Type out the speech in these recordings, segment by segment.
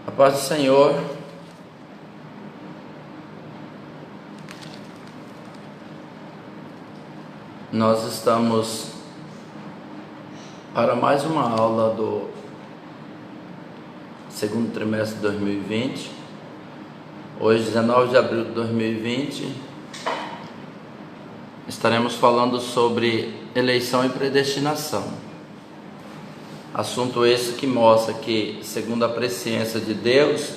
A paz do Senhor. Nós estamos para mais uma aula do segundo trimestre de 2020. Hoje, 19 de abril de 2020, estaremos falando sobre eleição e predestinação. Assunto esse que mostra que, segundo a presciência de Deus,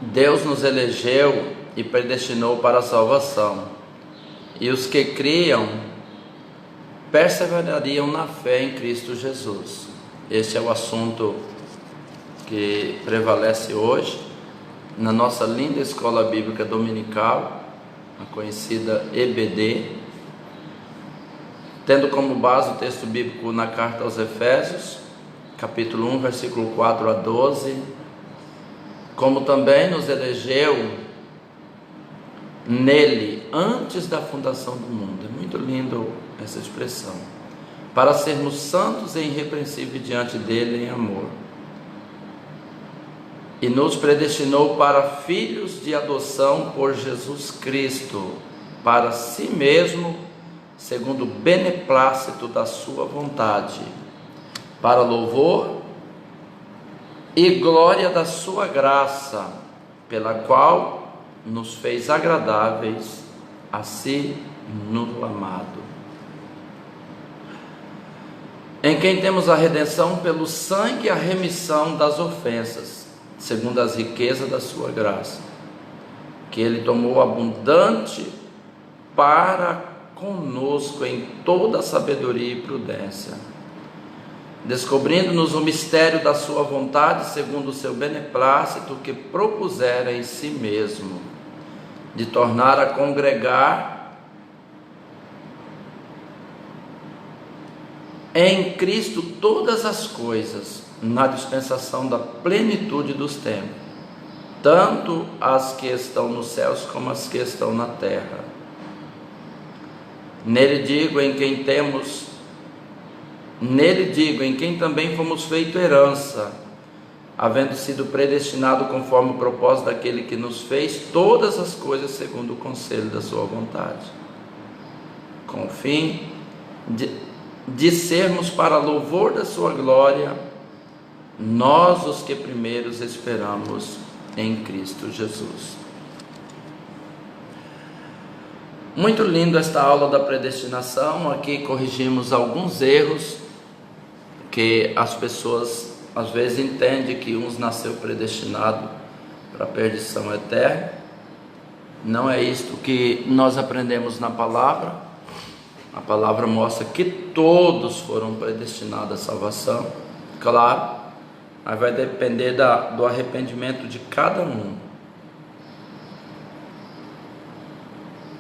Deus nos elegeu e predestinou para a salvação, e os que criam perseverariam na fé em Cristo Jesus. Este é o assunto que prevalece hoje na nossa linda escola bíblica dominical, a conhecida EBD, tendo como base o texto bíblico na carta aos Efésios, capítulo 1, versículo 4 a 12, como também nos elegeu nele antes da fundação do mundo. É muito lindo essa expressão. Para sermos santos e irrepreensíveis diante dele em amor. E nos predestinou para filhos de adoção por Jesus Cristo, para si mesmo, segundo o beneplácito da sua vontade, para louvor e glória da sua graça, pela qual nos fez agradáveis a si no amado, em quem temos a redenção pelo sangue e a remissão das ofensas, segundo as riquezas da sua graça, que ele tomou abundante para conosco em toda sabedoria e prudência, descobrindo-nos o mistério da sua vontade, segundo o seu beneplácito, que propusera em si mesmo, de tornar a congregar em Cristo todas as coisas, na dispensação da plenitude dos tempos, tanto as que estão nos céus como as que estão na terra. Nele digo, em quem também fomos feito herança, havendo sido predestinado conforme o propósito daquele que nos fez todas as coisas segundo o conselho da sua vontade, com o fim de sermos para louvor da sua glória, nós os que primeiros esperamos em Cristo Jesus. Muito lindo esta aula da predestinação. Aqui corrigimos alguns erros que as pessoas às vezes entendem, que uns nasceu predestinado para a perdição eterna. Não é isto que nós aprendemos na palavra. A palavra mostra que todos foram predestinados à salvação. Claro, mas vai depender do arrependimento de cada um.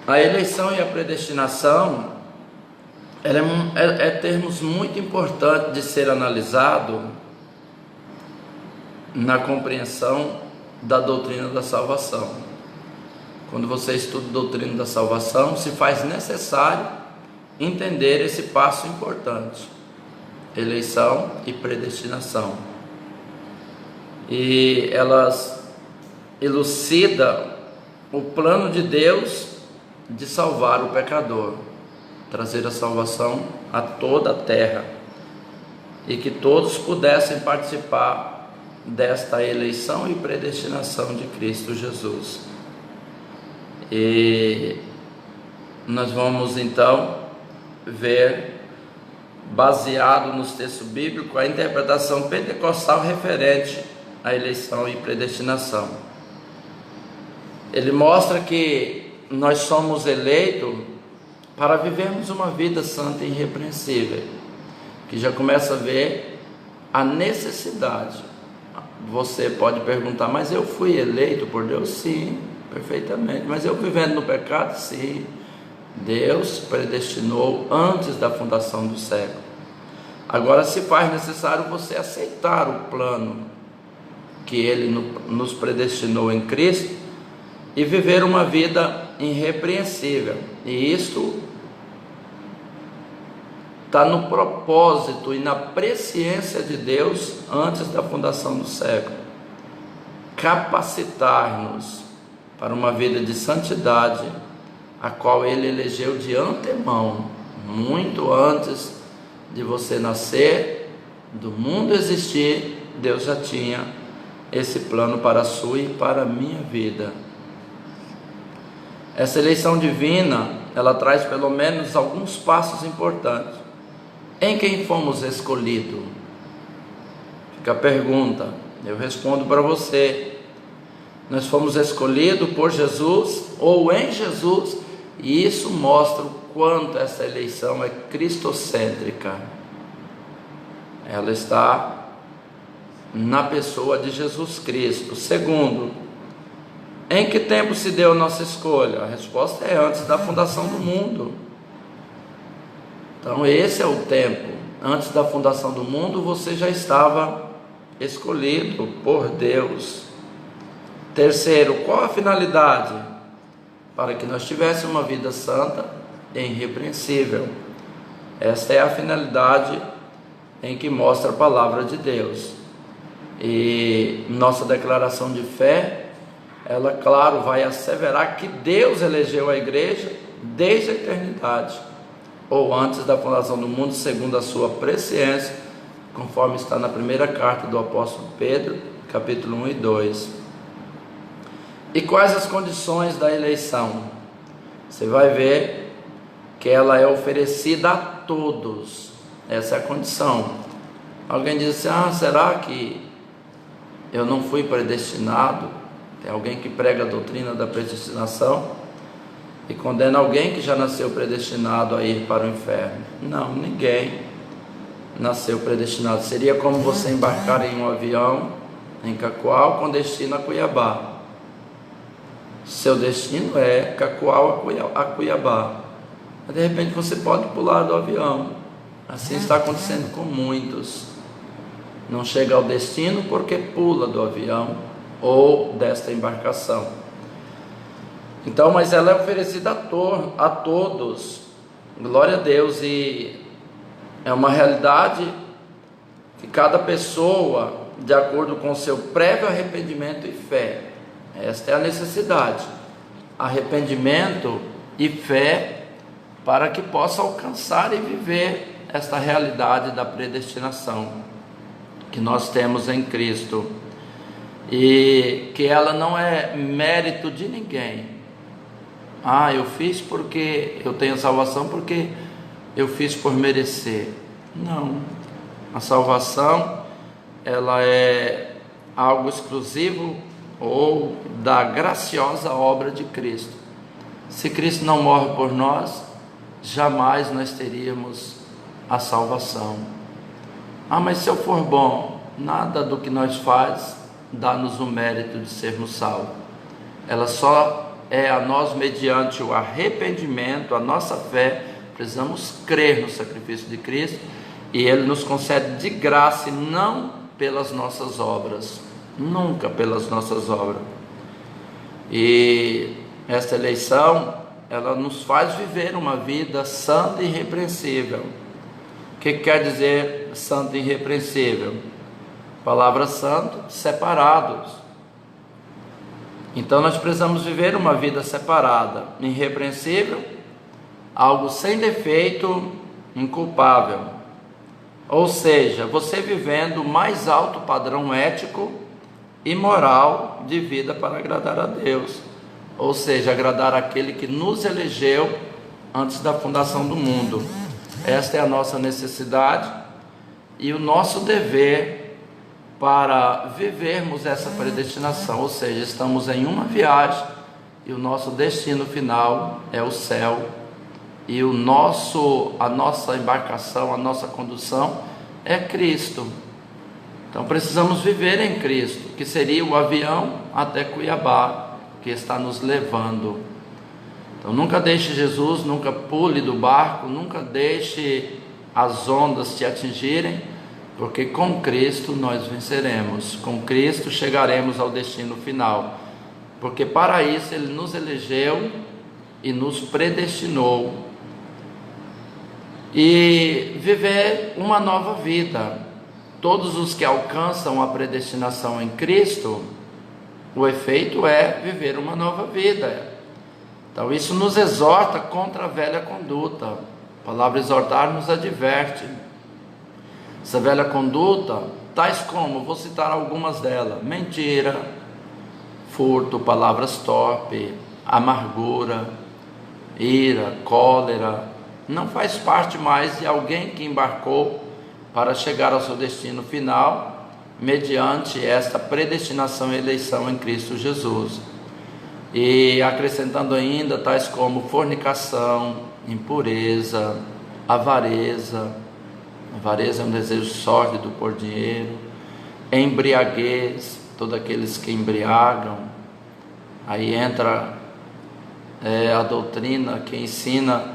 A eleição e a predestinação é termos muito importantes de ser analisado na compreensão da doutrina da salvação. Quando você estuda a doutrina da salvação, se faz necessário entender esse passo importante: eleição e predestinação. E elas elucidam o plano de Deus de salvar o pecador, trazer a salvação a toda a terra, e que todos pudessem participar desta eleição e predestinação de Cristo Jesus. E nós vamos então ver, baseado nos textos bíblicos, a interpretação pentecostal referente à eleição e predestinação. Ele mostra que nós somos eleitos para vivermos uma vida santa e irrepreensível, que já começa a ver a necessidade. Você pode perguntar: mas eu fui eleito por Deus? Sim, perfeitamente. Mas eu vivendo no pecado? Sim. Deus predestinou antes da fundação do século. Agora se faz necessário você aceitar o plano que Ele nos predestinou em Cristo e viver uma vida irrepreensível. E isto está no propósito e na presciência de Deus antes da fundação do século. Capacitar-nos para uma vida de santidade, a qual Ele elegeu de antemão, muito antes de você nascer, do mundo existir. Deus já tinha esse plano para a sua e para a minha vida. Essa eleição divina, ela traz pelo menos alguns passos importantes. Em quem fomos escolhidos? Fica a pergunta, eu respondo para você. Nós fomos escolhidos por Jesus ou em Jesus, e isso mostra o quanto essa eleição é cristocêntrica. Ela está na pessoa de Jesus Cristo. Segundo, em que tempo se deu a nossa escolha? A resposta é antes da fundação do mundo. Então esse é o tempo. Antes da fundação do mundo você já estava escolhido por Deus. Terceiro, qual a finalidade? Para que nós tivéssemos uma vida santa e irrepreensível. Esta é a finalidade em que mostra a palavra de Deus. E nossa declaração de fé, ela, claro, vai asseverar que Deus elegeu a igreja desde a eternidade, ou antes da fundação do mundo, segundo a sua presciência, conforme está na primeira carta do apóstolo Pedro, capítulo 1 e 2. E quais as condições da eleição? Você vai ver que ela é oferecida a todos. Essa é a condição. Alguém diz assim: será que eu não fui predestinado? Tem alguém que prega a doutrina da predestinação e condena alguém que já nasceu predestinado a ir para o inferno. Não, ninguém nasceu predestinado. Seria como você embarcar em um avião em Cacoal com destino a Cuiabá. Seu destino é Cacoal a Cuiabá, mas de repente você pode pular do avião. Assim está acontecendo com muitos. Não chega ao destino porque pula do avião ou desta embarcação. Então, mas ela é oferecida a todos. Glória a Deus. E é uma realidade que cada pessoa, de acordo com o seu prévio arrependimento e fé, esta é a necessidade: arrependimento e fé, para que possa alcançar e viver esta realidade da predestinação que nós temos em Cristo, e que ela não é mérito de ninguém. Eu fiz porque eu tenho salvação, porque eu fiz por merecer. Não, a salvação, ela é algo exclusivo ou da graciosa obra de Cristo. Se Cristo não morre por nós, jamais nós teríamos a salvação. Mas se eu for bom, nada do que nós faz dá-nos o mérito de sermos salvos. Ela só é a nós mediante o arrependimento, a nossa fé. Precisamos crer no sacrifício de Cristo, e Ele nos concede de graça e não pelas nossas obras, nunca pelas nossas obras. E esta eleição, ela nos faz viver uma vida santa e irrepreensível. O que quer dizer santo e irrepreensível? Palavra santo, separados. Então nós precisamos viver uma vida separada, irrepreensível, algo sem defeito, inculpável. Ou seja, você vivendo o mais alto padrão ético e moral de vida para agradar a Deus. Ou seja, agradar aquele que nos elegeu antes da fundação do mundo. Esta é a nossa necessidade e o nosso dever para vivermos essa predestinação. Ou seja, estamos em uma viagem e o nosso destino final é o céu. E a nossa embarcação, a nossa condução é Cristo. Então precisamos viver em Cristo, que seria o avião até Cuiabá, que está nos levando. Então nunca deixe Jesus, nunca pule do barco, nunca deixe as ondas te atingirem, porque com Cristo nós venceremos, com Cristo chegaremos ao destino final, porque para isso Ele nos elegeu e nos predestinou. e viver uma nova vida. Todos os que alcançam a predestinação em Cristo, o efeito é viver uma nova vida. Então isso nos exorta contra a velha conduta. A palavra exortar nos adverte. Essa velha conduta, tais como, vou citar algumas delas: mentira, furto, palavras torpes, amargura, ira, cólera, não faz parte mais de alguém que embarcou para chegar ao seu destino final, mediante esta predestinação e eleição em Cristo Jesus. E acrescentando ainda, tais como fornicação, impureza, avareza. Avareza é um desejo sórdido por dinheiro, embriaguez, todos aqueles que embriagam. Aí entra a doutrina que ensina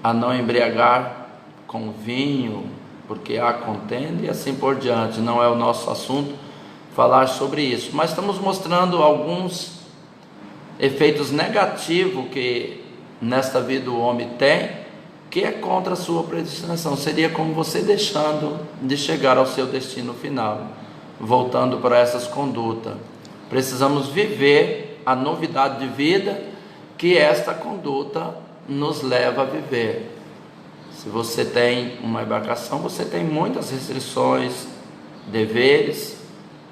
a não embriagar com vinho, porque há contenda e assim por diante. Não é o nosso assunto falar sobre isso, mas estamos mostrando alguns efeitos negativos que nesta vida o homem tem, que é contra a sua predestinação. Seria como você deixando de chegar ao seu destino final, voltando para essas condutas. Precisamos viver a novidade de vida que esta conduta nos leva a viver. Se você tem uma embarcação, você tem muitas restrições, deveres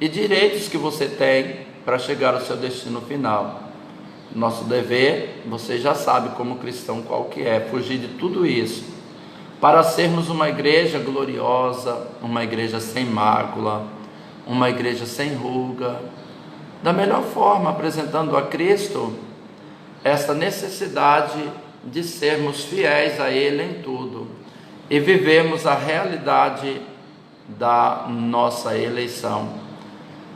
e direitos que você tem para chegar ao seu destino final. Nosso dever, você já sabe como cristão qual que é, fugir de tudo isso, para sermos uma igreja gloriosa, uma igreja sem mácula, uma igreja sem ruga, da melhor forma, apresentando a Cristo esta necessidade de sermos fiéis a Ele em tudo e vivemos a realidade da nossa eleição,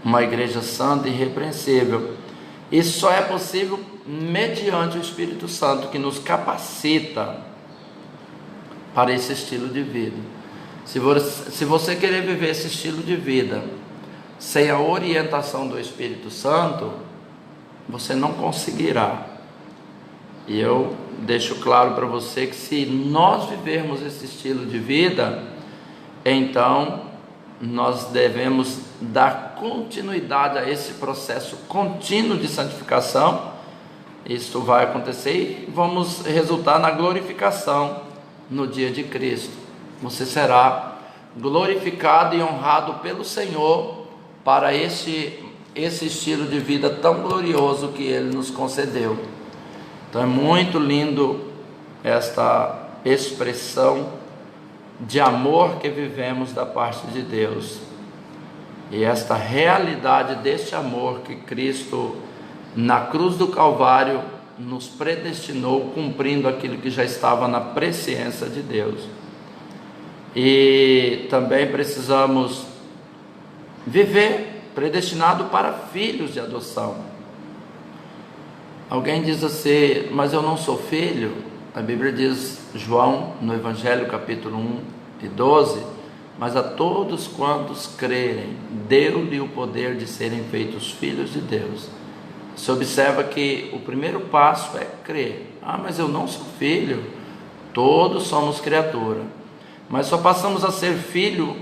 uma igreja santa e irrepreensível. Isso só é possível mediante o Espírito Santo, que nos capacita para esse estilo de vida. Se você querer viver esse estilo de vida sem a orientação do Espírito Santo, você não conseguirá. E eu deixo claro para você que se nós vivermos esse estilo de vida, então nós devemos dar continuidade a esse processo contínuo de santificação. Isto vai acontecer e vamos resultar na glorificação no dia de Cristo. Você será glorificado e honrado pelo Senhor para esse estilo de vida tão glorioso que Ele nos concedeu. Então é muito lindo esta expressão de amor que vivemos da parte de Deus, e esta realidade deste amor que Cristo na cruz do Calvário nos predestinou, cumprindo aquilo que já estava na presciência de Deus. E também precisamos viver predestinado para filhos de adoção. Alguém diz assim: mas eu não sou filho. A Bíblia diz, João, no Evangelho capítulo 1 e 12, mas a todos quantos crerem, deu-lhe o poder de serem feitos filhos de Deus. Você observa que o primeiro passo é crer. Mas eu não sou filho. Todos somos criatura, mas só passamos a ser filho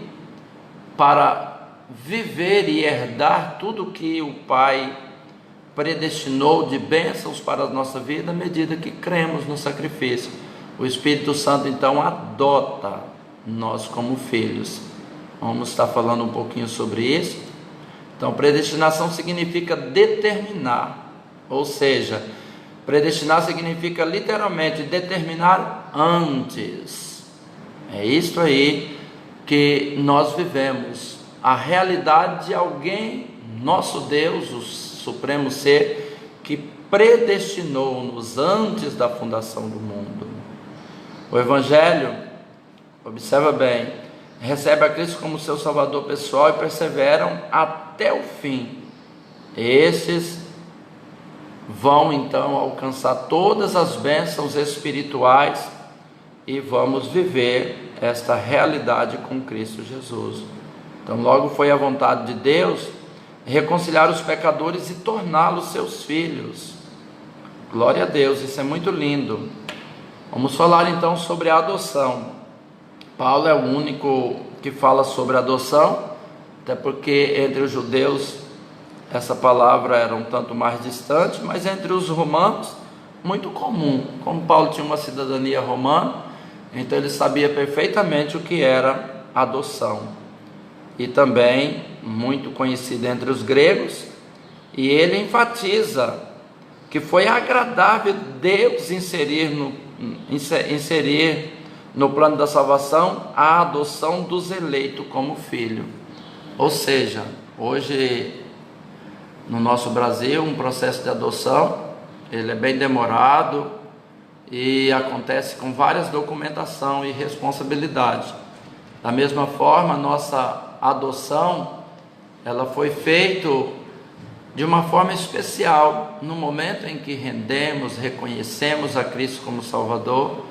para viver e herdar tudo que o Pai predestinou de bênçãos para a nossa vida, à medida que cremos no sacrifício. O Espírito Santo então adota nós como filhos. Vamos estar falando um pouquinho sobre isso. Então, predestinação significa determinar, ou seja, predestinar significa literalmente determinar antes. É isso aí que nós vivemos, a realidade de alguém, nosso Deus, o Supremo Ser, que predestinou-nos antes da fundação do mundo. O Evangelho, observa bem, recebe a Cristo como seu Salvador pessoal e perseveram até o fim. Esses vão então alcançar todas as bênçãos espirituais e vamos viver esta realidade com Cristo Jesus. Então logo foi a vontade de Deus reconciliar os pecadores e torná-los seus filhos. Glória a Deus, isso é muito lindo. Vamos falar então sobre a adoção. Paulo é o único que fala sobre adoção, até porque entre os judeus essa palavra era um tanto mais distante, mas entre os romanos muito comum. Como Paulo tinha uma cidadania romana, então ele sabia perfeitamente o que era adoção. E também muito conhecido entre os gregos, e ele enfatiza que foi agradável Deus inserir no plano da salvação a adoção dos eleitos como filho. Ou seja, hoje no nosso Brasil um processo de adoção, ele é bem demorado e acontece com várias documentação e responsabilidade. Da mesma forma, a nossa adoção, ela foi feita de uma forma especial, no momento em que rendemos, reconhecemos a Cristo como Salvador,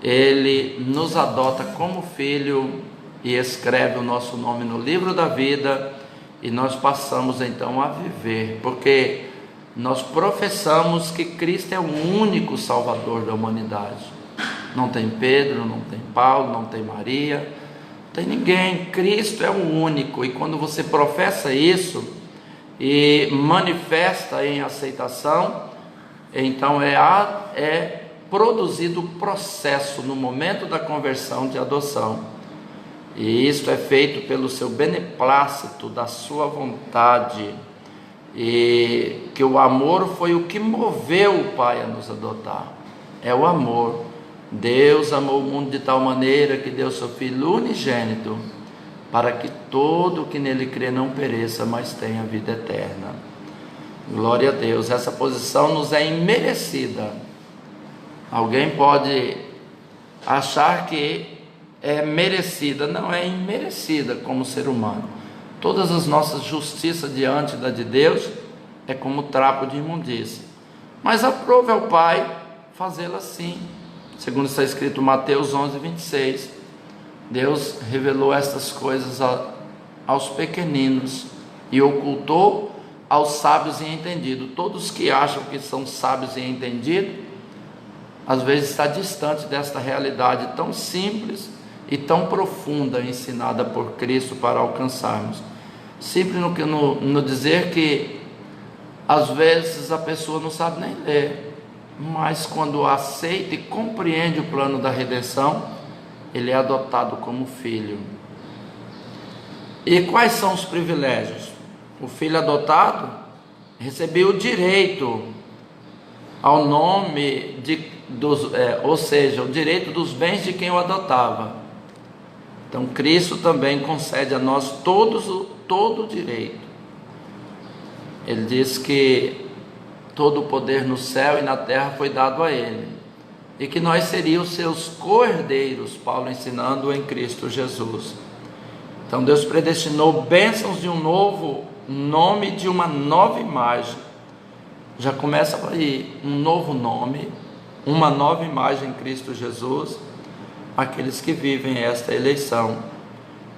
Ele nos adota como filho e escreve o nosso nome no livro da vida, e nós passamos então a viver, porque nós professamos que Cristo é o único Salvador da humanidade. Não tem Pedro, não tem Paulo, não tem Maria, não tem ninguém. Cristo é o único, e quando você professa isso e manifesta em aceitação, então é produzido o processo no momento da conversão de adoção, e isso é feito pelo seu beneplácito, da sua vontade, e que o amor foi o que moveu o Pai a nos adotar. É o amor. Deus amou o mundo de tal maneira que deu seu Filho unigênito, para que todo que nele crê não pereça, mas tenha vida eterna. Glória a Deus. Essa posição nos é imerecida. Alguém pode achar que é merecida. Não, é imerecida como ser humano. Todas as nossas justiças diante da de Deus é como trapo de imundícia, mas aprove ao Pai fazê-la assim, segundo está escrito em Mateus 11:26. Deus revelou estas coisas aos pequeninos e ocultou aos sábios e entendidos. Todos que acham que são sábios e entendidos, às vezes está distante desta realidade tão simples e tão profunda ensinada por Cristo para alcançarmos. Sempre no dizer que às vezes a pessoa não sabe nem ler, mas quando aceita e compreende o plano da redenção, ele é adotado como filho. E quais são os privilégios? O filho adotado recebeu o direito ao nome ou seja, o direito dos bens de quem o adotava. Então Cristo também concede a nós todo o direito. Ele diz que todo o poder no céu e na terra foi dado a Ele, e que nós seríamos seus co-herdeiros, Paulo ensinando em Cristo Jesus. Então Deus predestinou bênçãos de um novo nome, de uma nova imagem. Já começa aí, um novo nome, uma nova imagem em Cristo Jesus, aqueles que vivem esta eleição.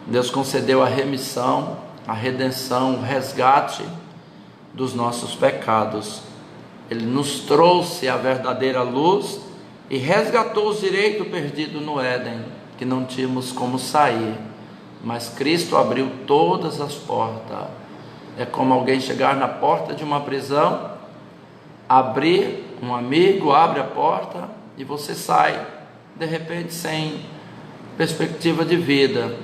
Deus concedeu a remissão, a redenção, o resgate dos nossos pecados. Ele nos trouxe a verdadeira luz e resgatou os direitos perdidos no Éden, que não tínhamos como sair, mas Cristo abriu todas as portas. É como alguém chegar na porta de uma prisão, abrir, um amigo abre a porta e você sai, de repente sem perspectiva de vida,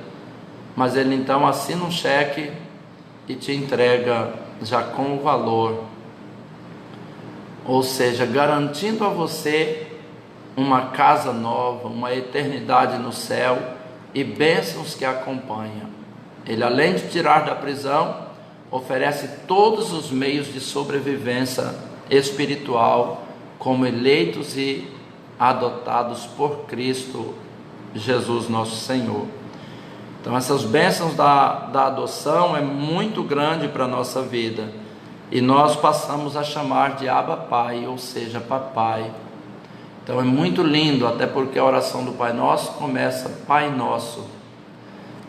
mas ele então assina um cheque e te entrega já com o valor, ou seja, garantindo a você uma casa nova, uma eternidade no céu e bênçãos que acompanham. Ele, além de tirar da prisão, oferece todos os meios de sobrevivência espiritual como eleitos e adotados por Cristo Jesus nosso Senhor. Então essas bênçãos da adoção é muito grande para a nossa vida, e nós passamos a chamar de Abba Pai, ou seja, papai. Então é muito lindo, até porque a oração do Pai Nosso começa Pai Nosso.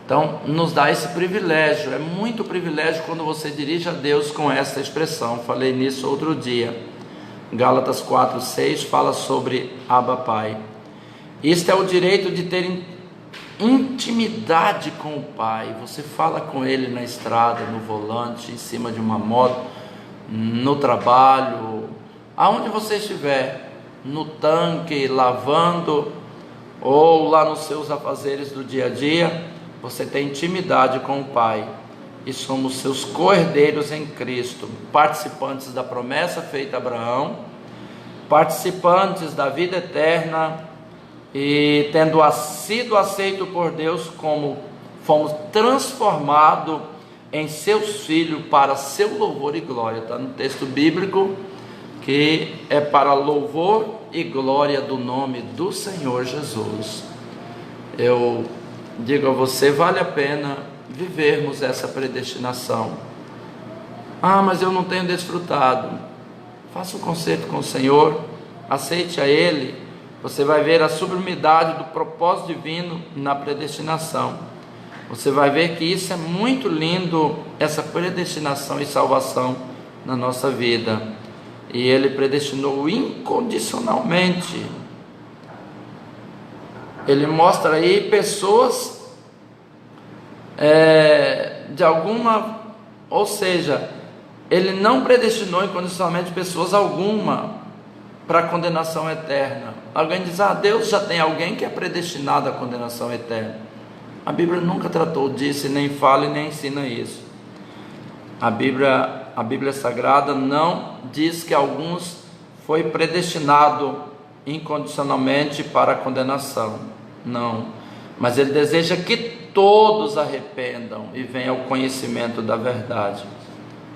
Então nos dá esse privilégio, é muito privilégio quando você dirige a Deus com esta expressão. Falei nisso outro dia. Gálatas 4:6 fala sobre Abba Pai. Isto é o direito de ter intimidade com o Pai. Você fala com Ele na estrada, no volante, em cima de uma moto, no trabalho, aonde você estiver, no tanque, lavando, ou lá nos seus afazeres do dia a dia, você tem intimidade com o Pai, e somos seus co-herdeiros em Cristo, participantes da promessa feita a Abraão, participantes da vida eterna, e tendo sido aceito por Deus, como fomos transformados em seus filhos para seu louvor e glória. Está no texto bíblico que é para louvor e glória do nome do Senhor Jesus. Eu digo a você, vale a pena vivermos essa predestinação. Mas eu não tenho desfrutado. Faça um concerto com o Senhor, aceite a Ele, você vai ver a sublimidade do propósito divino na predestinação. Você vai ver que isso é muito lindo, essa predestinação e salvação na nossa vida. E Ele predestinou incondicionalmente. Ele mostra aí pessoas de alguma, ou seja, Ele não predestinou incondicionalmente pessoas alguma para a condenação eterna. Alguém diz, Deus já tem alguém que é predestinado à condenação eterna. A Bíblia nunca tratou disso, e nem fala e nem ensina isso. A Bíblia Sagrada não diz que alguns foi predestinado incondicionalmente para a condenação. Não. Mas Ele deseja que todos arrependam e venham ao conhecimento da verdade.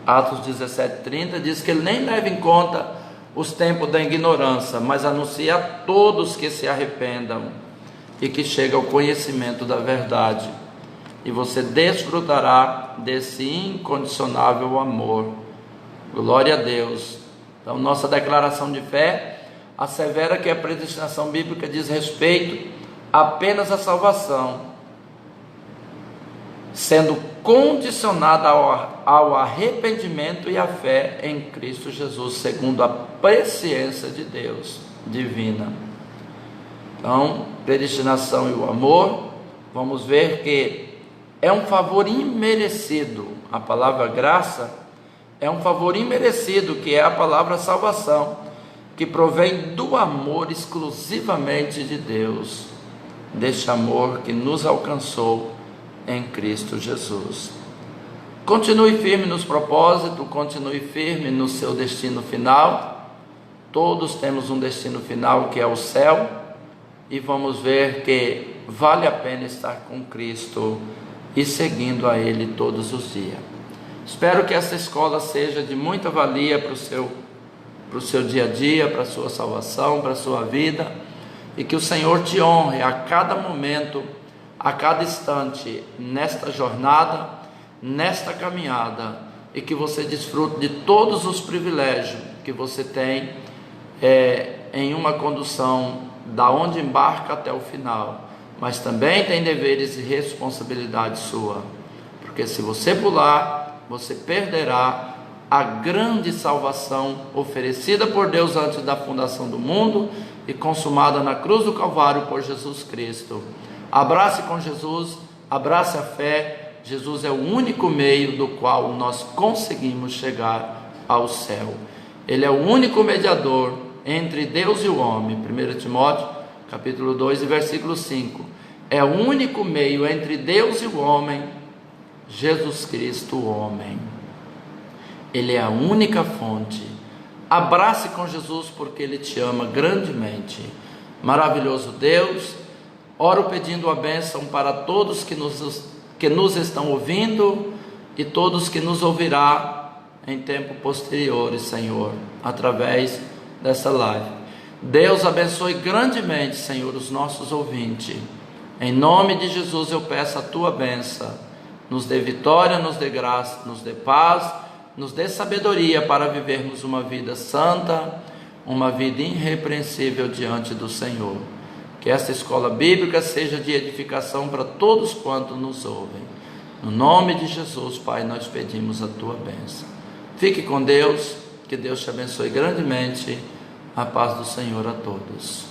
Atos 17:30 diz que Ele nem leva em conta os tempos da ignorância, mas anuncia a todos que se arrependam e que cheguem ao conhecimento da verdade. E você desfrutará desse incondicionável amor. Glória a Deus. Então, nossa declaração de fé assevera que a predestinação bíblica diz respeito apenas à salvação, sendo condicionada ao arrependimento e à fé em Cristo Jesus, segundo a presciência de Deus divina. Então, predestinação e o amor, vamos ver que é um favor imerecido. A palavra graça é um favor imerecido, que é a palavra salvação, que provém do amor exclusivamente de Deus, deste amor que nos alcançou em Cristo Jesus. Continue firme nos propósitos, continue firme no seu destino final. Todos temos um destino final que é o céu, e vamos ver que vale a pena estar com Cristo e seguindo a Ele todos os dias. Espero que essa escola seja de muita valia para o seu dia a dia, para a sua salvação, para a sua vida, e que o Senhor te honre a cada momento, a cada instante, nesta jornada, nesta caminhada, e que você desfrute de todos os privilégios que você tem em uma condução da onde embarca até o final, mas também tem deveres e responsabilidade sua, porque se você pular, você perderá a grande salvação oferecida por Deus antes da fundação do mundo e consumada na cruz do Calvário por Jesus Cristo. Abrace com Jesus, abrace a fé. Jesus é o único meio do qual nós conseguimos chegar ao céu. Ele é o único mediador entre Deus e o homem. 1 Timóteo, capítulo 2, versículo 5. É o único meio entre Deus e o homem, Jesus Cristo, o homem. Ele é a única fonte. Abrace com Jesus, porque Ele te ama grandemente. Maravilhoso Deus, oro pedindo a bênção para todos que nos estão ouvindo e todos que nos ouvirá em tempo posteriores, Senhor, através dessa live. Deus abençoe grandemente, Senhor, os nossos ouvintes. Em nome de Jesus eu peço a Tua bênção. Nos dê vitória, nos dê graça, nos dê paz, nos dê sabedoria para vivermos uma vida santa, uma vida irrepreensível diante do Senhor. Que esta escola bíblica seja de edificação para todos quantos nos ouvem. No nome de Jesus, Pai, nós pedimos a Tua bênção. Fique com Deus, que Deus te abençoe grandemente. A paz do Senhor a todos.